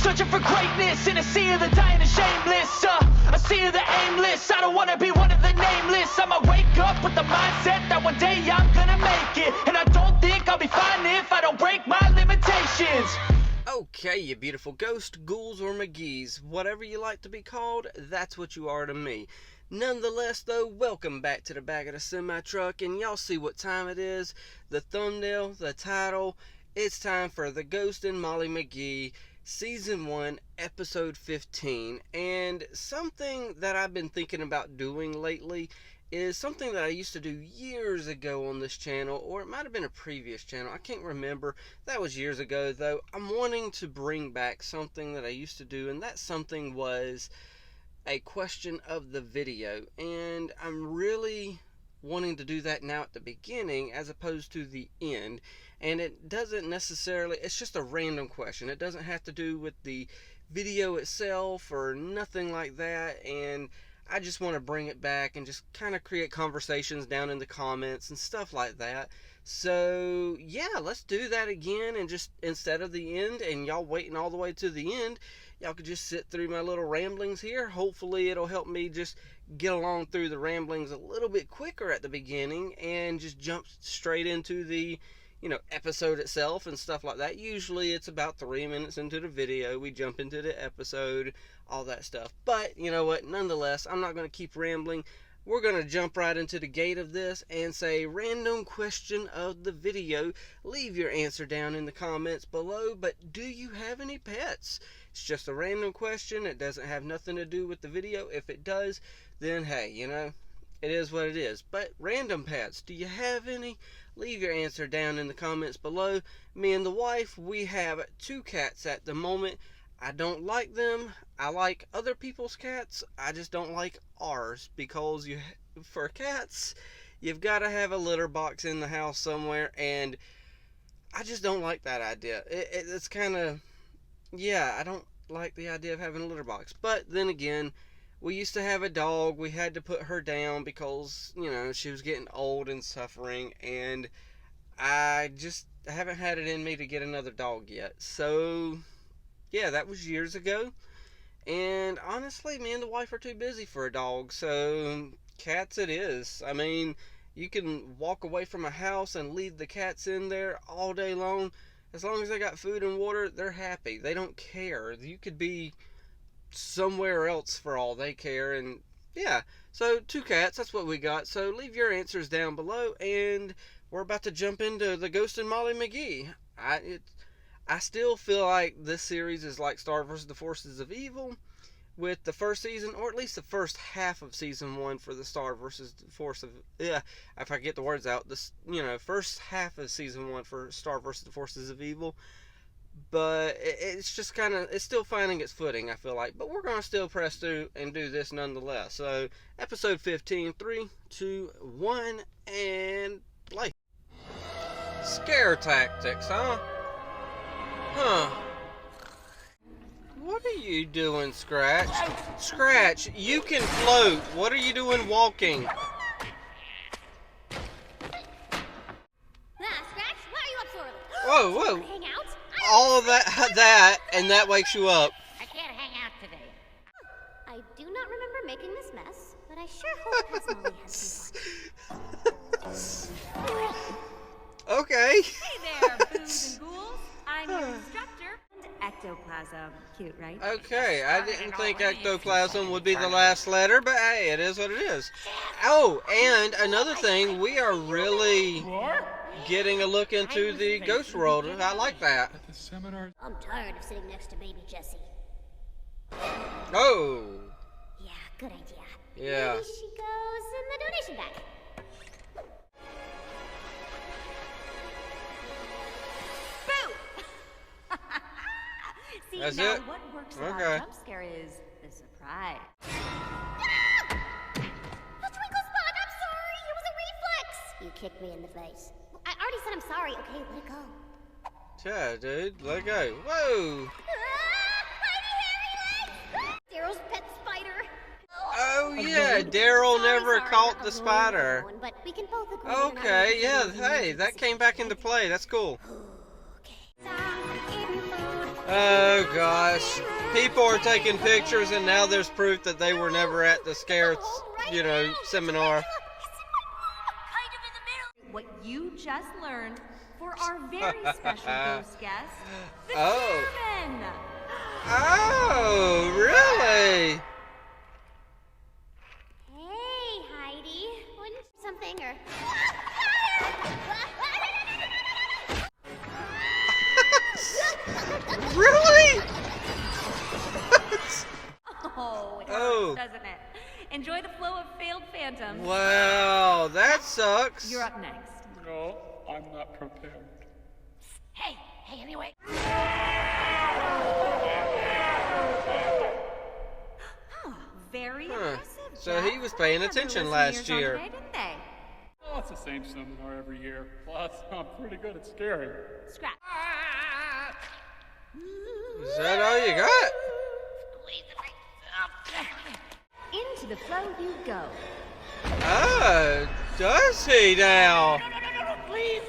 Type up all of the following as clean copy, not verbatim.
Searching for greatness in a sea of the dying and shameless, a sea of the aimless. I don't wanna be one of the nameless. I'ma wake up with the mindset that one day I'm gonna make it, and I don't think I'll be fine if I don't break my limitations. Okay, you beautiful ghost, ghouls, or McGees, whatever you like to be called, that's what you are to me. Nonetheless, though, welcome back to the back of the semi-truck, and y'all see what time it is. The thumbnail, the title, it's time for The Ghost and Molly McGee, Season 1, Episode 15. And something that I've been thinking about doing lately is something that I used to do years ago on this channel, or it might have been a previous channel. I can't remember. That was years ago, though. I'm wanting to bring back something that I used to do, and that something was a question of the video. And I'm really wanting to do that now at the beginning as opposed to the end. And it doesn't necessarily, it's just a random question. It doesn't have to do with the video itself or nothing like that. And I just want to bring it back and just kind of create conversations down in the comments and stuff like that. So yeah, let's do that again, and just instead of the end and y'all waiting all the way to the end, y'all could just sit through my little ramblings here. Hopefully it'll help me just get along through the ramblings a little bit quicker at the beginning and just jump straight into the episode itself and stuff like that. Usually it's about 3 minutes into the video, we jump into the episode, all that stuff. But you know what, nonetheless, I'm not going to keep rambling. We're going to jump right into the gate of this and say random question of the video. Leave your answer down in the comments below, but do you have any pets? It's just a random question. It doesn't have nothing to do with the video. If it does, then hey, it is what it is. But random pets, do you have any? Leave your answer down in the comments below. Me and the wife, we have 2 cats at the moment. I don't like them. I like other people's cats. I just don't like ours, because for cats, you've got to have a litter box in the house somewhere, and I just don't like that idea. It's kind of, yeah, I don't like the idea of having a litter box. But then again, we used to have a dog. We had to put her down because, she was getting old and suffering, and I just haven't had it in me to get another dog yet. So yeah, that was years ago. And honestly, me and the wife are too busy for a dog. So cats it is. I mean, you can walk away from a house and leave the cats in there all day long. As long as they got food and water, they're happy. They don't care. You could be somewhere else for all they care. And yeah, so 2 cats, that's what we got. So leave your answers down below, and we're about to jump into The Ghost and Molly McGee. I still feel like this series is like Star vs. the Forces of Evil with the first season, or at least the first half of season 1 for the Star vs. the Force of, if I get the words out, this, first half of season 1 for Star vs. the Forces of Evil. But it's just kind of, it's still finding its footing, I feel like. But we're going to still press through and do this nonetheless. So, episode 15, 3, 2, 1, and play. Scare tactics, huh? Huh. What are you doing, Scratch? Scratch, you can float. What are you doing walking? Scratch, why are you up so early? Whoa, whoa. Hang out? All of that, and that wakes you up. I can't hang out today. I do not remember making this mess, but I sure hope Molly has some fun. Okay. Hey there, boos and ghouls. I'm your instructor. Ectoplasm. Cute, right? Okay, I didn't think ectoplasm would be the last letter, but hey, it is what it is. Oh, and another thing, we are really getting a look into the ghost world. I like that. I'm tired of sitting next to baby Jessie. Oh. Yeah, good idea. Yeah. Maybe she goes in the donation bag. See, That's now it? what works Okay. about a jump scare is the surprise. A twinkle spot, I'm sorry. It was a reflex. You kicked me in the face. I already said I'm sorry. Okay, let it go. Yeah, dude, let it go. Whoa. Daryl's pet spider. Oh yeah, Daryl never caught the spider. But we can both agree Okay, yeah, hey, that came back into play. That's cool. Oh gosh. People are taking pictures and now there's proof that they were never at the scare, you know, seminar. What you just learned for our very special ghost guest, the Oh. chairman. Oh, really? Hey, Heidi. Wouldn't something or... Really? Oh, it Oh. hurts, doesn't it? Enjoy the flow of failed phantoms. Wow, that sucks. You're up next. No, I'm not prepared. Hey, anyway. Very Huh. impressive. So he Jeff. was paying They had their attention listening last ears on year. Today, didn't they? Oh, it's the same seminar every year. Plus, I'm pretty good at scaring. Scrap. Is that all you got? Into the flow you go. Oh, does he now? Please!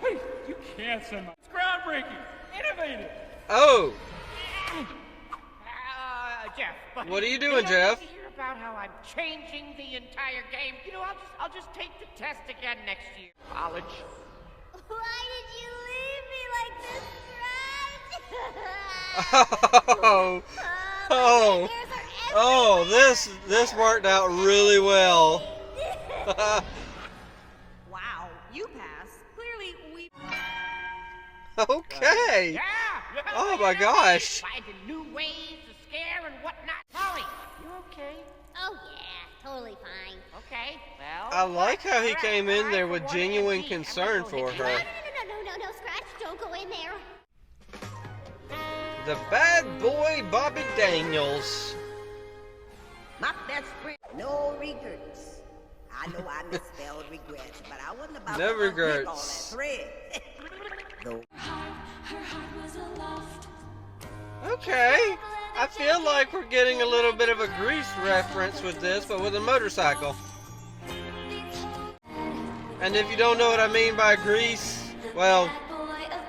Please! You can't send my... It's groundbreaking! Innovative! Oh, Jeff. But what are you doing, you Jeff? hear about how I'm changing the entire game? You know, I'll just take the test again next year. College. Why did you leave me like this, Scratch? oh, oh, oh, this worked out really well. Wow, you pass. Clearly, we. Okay. Yeah! Oh my gosh. Finding new ways to scare and whatnot. Molly, you okay? Oh, yeah, totally fine. Okay, well... I like how he all right, came in there with for one genuine MP, I'm concern gonna go for hit her. No, Scratch, don't go in there. The bad boy Bobby Daniels. My best friend, no regrets. I know I misspelled regrets, but I wasn't about No to unpick all that regrets. thread. No. Okay. I feel like we're getting a little bit of a Grease reference with this, but with a motorcycle. And if you don't know what I mean by Grease, well,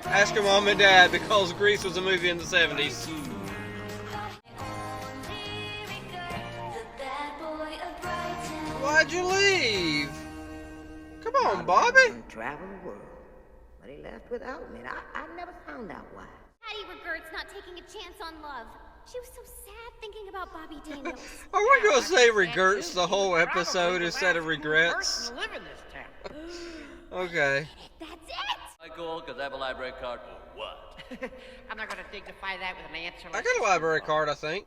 ask your mom and dad, because Grease was a movie in the 70s. Why'd you leave? Come on, Bobby. Travel the world, but he left without me. And I never found out why. Patty regrets not taking a chance on love. She was so sad thinking about Bobby Daniels. Are we going to say regrets the whole episode instead of regrets? Person to live in this town. Okay. That's it! Michael, because I have a library card for what? I'm not gonna dignify that with an answer. I got a library card, I think.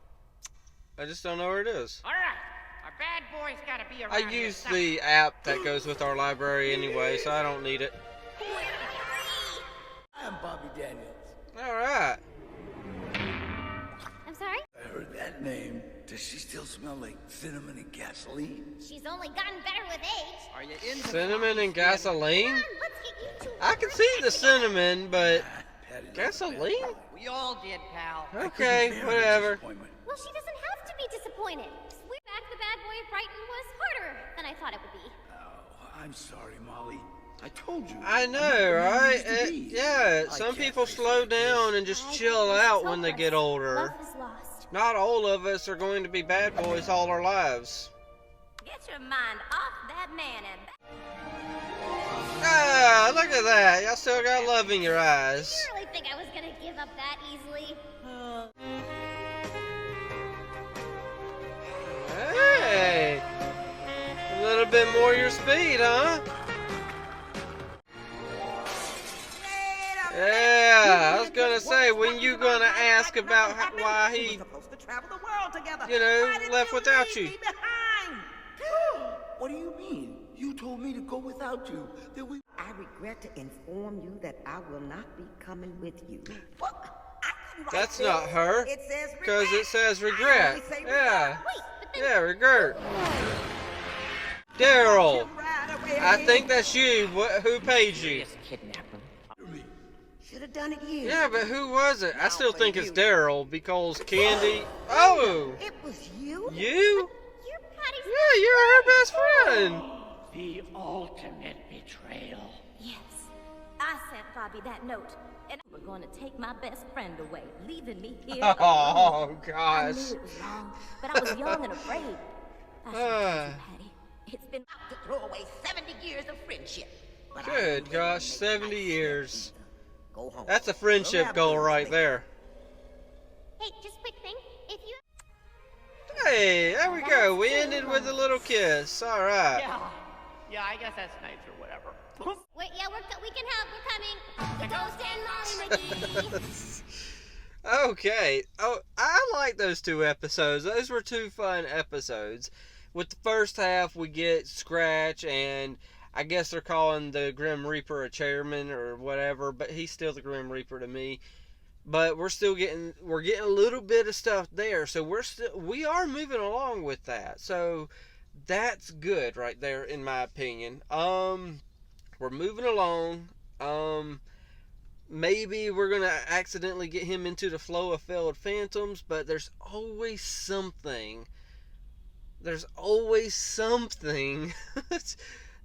I just don't know where it is. All right, our bad boy's gotta be around I here use somewhere. the app that goes with our library anyway, so I don't need it. I'm Bobby Daniels. Alright. I'm sorry? I heard that name. Does she still smell like cinnamon and gasoline? She's only gotten better with age. Are you into Cinnamon and gasoline? Come on, let's get you to I can see the cinnamon, but Patty loves gasoline? that. We all did, pal. I couldn't Okay, bear the whatever. disappointment. Well, she doesn't have to be disappointed. Sweet back the bad boy of Brighton was harder than I thought it would be. Oh, I'm sorry, Molly. I told you. I I'm not know, the man I right? used to be. Yeah, I some can't people face slow like this. down and just chill out when they get older. Love is lost. Not all of us are going to be bad boys all our lives. Get your mind off that man and. Ah, look at that. Y'all still got love in your eyes. You really think I was gonna give up that easily? Hey, a little bit more your speed, huh? Yeah, I was gonna say, when you gonna ask about why We he, were supposed to travel the world together. you know, Why did left without leave you? me behind? What do you mean? You told me to go without you. That we. I regret to inform you that I will not be coming with you. What? I didn't write That's this. not her, It says because it says I regret. only say Yeah, Wait, but then yeah, regret. Daryl, right away. I think that's you. Who paid you? Just kidnap him. Should have done it years Yeah, ago. but who was it? I still think it's you. Daryl, because Candy. Oh, It was you? you? you're Patty's. Yeah, you're her best friend. The ultimate betrayal. Yes, I sent Bobby that note, and we're going to take my best friend away, leaving me here Oh, alone. I gosh. knew it was wrong, but I was young and afraid. I should have told you, Patty. It's been To throw away 70 years of friendship. But I Good knew gosh, they wouldn't 70 make years. Go home. That's a friendship We'll have goal words right later. there. Hey, just quick thing. If you Hey, there we go. We ended with a little kiss. All right. Yeah, I guess that's nice or whatever. wait, yeah, we can help. We're coming. The Ghost and Molly McGee. Okay. Oh, I like those two episodes. Those were two fun episodes. With the first half, we get Scratch, and I guess they're calling the Grim Reaper a chairman or whatever, but he's still the Grim Reaper to me. But we're getting a little bit of stuff there, so we are moving along with that. So that's good right there, in my opinion. We're moving along. Maybe we're gonna accidentally get him into the flow of failed phantoms, but there's always something. There's always something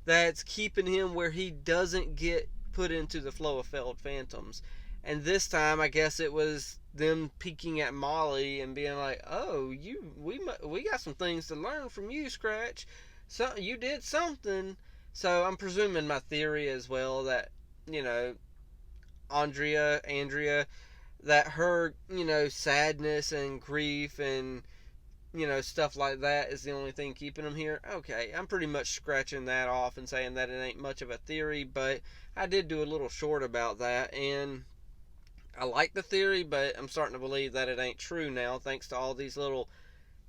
that's keeping him where he doesn't get put into the flow of failed phantoms. And this time, I guess it was them peeking at Molly and being like, "Oh, we got some things to learn from you, Scratch. So you did something." So I'm presuming my theory as well that, you know, Andrea, that her, you know, sadness and grief and, you know, stuff like that is the only thing keeping him here. Okay, I'm pretty much scratching that off and saying that it ain't much of a theory, but I did do a little short about that, and I like the theory, but I'm starting to believe that it ain't true now, thanks to all these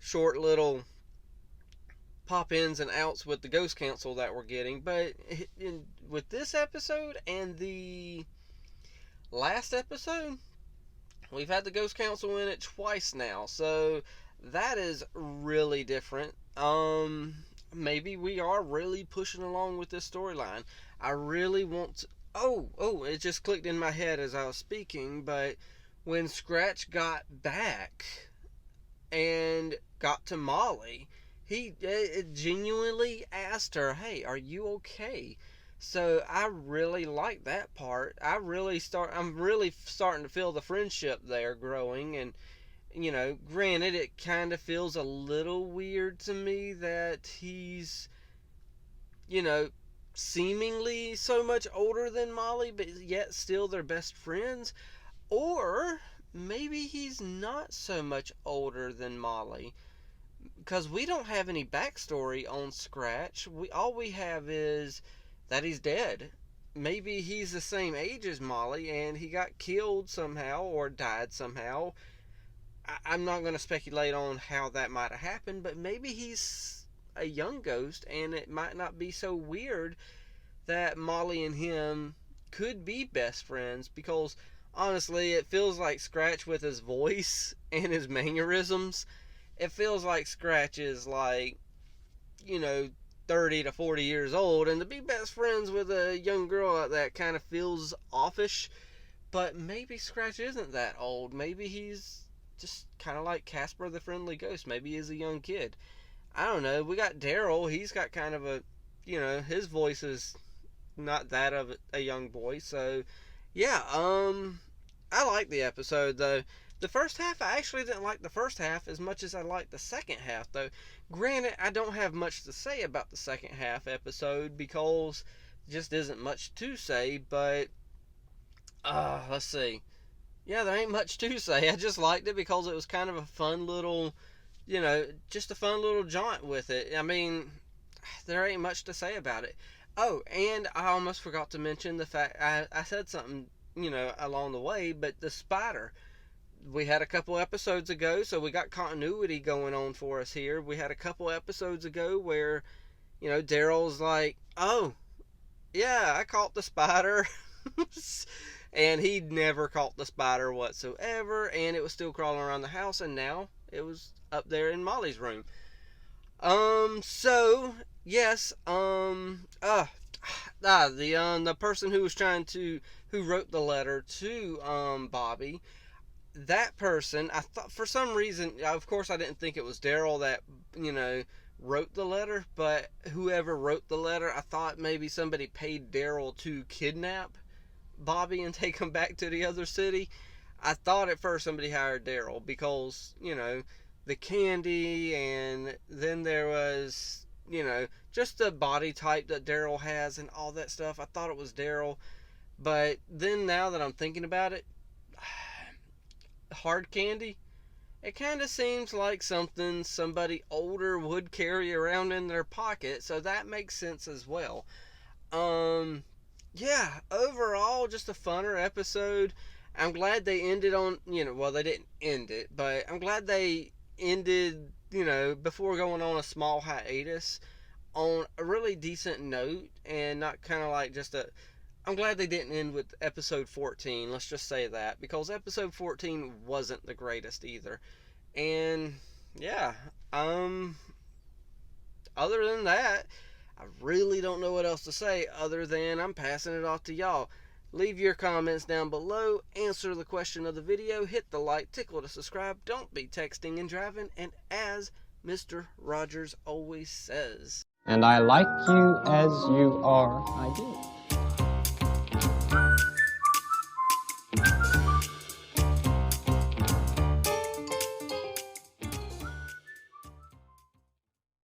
short little pop-ins and outs with the Ghost Council that we're getting. But with this episode and the last episode, we've had the Ghost Council in it twice now, so that is really different. Maybe we are really pushing along with this storyline. I really want to... Oh, it just clicked in my head as I was speaking, but when Scratch got back and got to Molly, he genuinely asked her, "Hey, are you okay?" So I really like that part. I'm really starting to feel the friendship there growing, and, you know, granted, it kind of feels a little weird to me that he's, you know, seemingly so much older than Molly, but yet still they're best friends. Or maybe he's not so much older than Molly, because we don't have any backstory on Scratch. All we have is that he's dead. Maybe he's the same age as Molly and he got killed somehow or died somehow. I'm not going to speculate on how that might have happened, but maybe he's a young ghost, and it might not be so weird that Molly and him could be best friends, because honestly, it feels like Scratch, with his voice and his mannerisms, it feels like Scratch is like, you know, 30 to 40 years old, and to be best friends with a young girl like that kind of feels offish. But maybe Scratch isn't that old. Maybe he's just kind of like Casper the Friendly Ghost. Maybe he's a young kid. I don't know. We got Daryl. He's got kind of a, you know, his voice is not that of a young boy. So, yeah, I like the episode, though. The first half, I actually didn't like the first half as much as I liked the second half, though. Granted, I don't have much to say about the second half episode because there just isn't much to say, but, let's see. Yeah, there ain't much to say. I just liked it because it was kind of a fun little, you know, just a fun little jaunt with it. I mean, there ain't much to say about it. Oh, and I almost forgot to mention the fact, I said something, you know, along the way, but the spider. We had a couple episodes ago, so we got continuity going on for us here. We had a couple episodes ago where, you know, Daryl's like, "Oh, yeah, I caught the spider." And he'd never caught the spider whatsoever, and it was still crawling around the house, and now it was up there in Molly's room. So, yes, the person who wrote the letter to, Bobby, that person, I thought, for some reason, of course I didn't think it was Daryl that, you know, wrote the letter, but whoever wrote the letter, I thought maybe somebody paid Daryl to kidnap Bobby and take him back to the other city, I thought at first somebody hired Daryl because, you know, the candy, and then there was, you know, just the body type that Daryl has and all that stuff. I thought it was Daryl. But then now that I'm thinking about it, hard candy, it kind of seems like something somebody older would carry around in their pocket, so that makes sense as well. Yeah, overall, just a funner episode. I'm glad they ended on, you know, well, they didn't end it, but I'm glad they ended, you know, before going on a small hiatus, on a really decent note, and not kind of like just a... I'm glad they didn't end with episode 14, let's just say that, because episode 14 wasn't the greatest either. And, yeah, other than that, I really don't know what else to say other than I'm passing it off to y'all. Leave your comments down below, answer the question of the video, hit the like, tickle to subscribe, don't be texting and driving, and as Mr. Rogers always says... And I like you as you are, I do.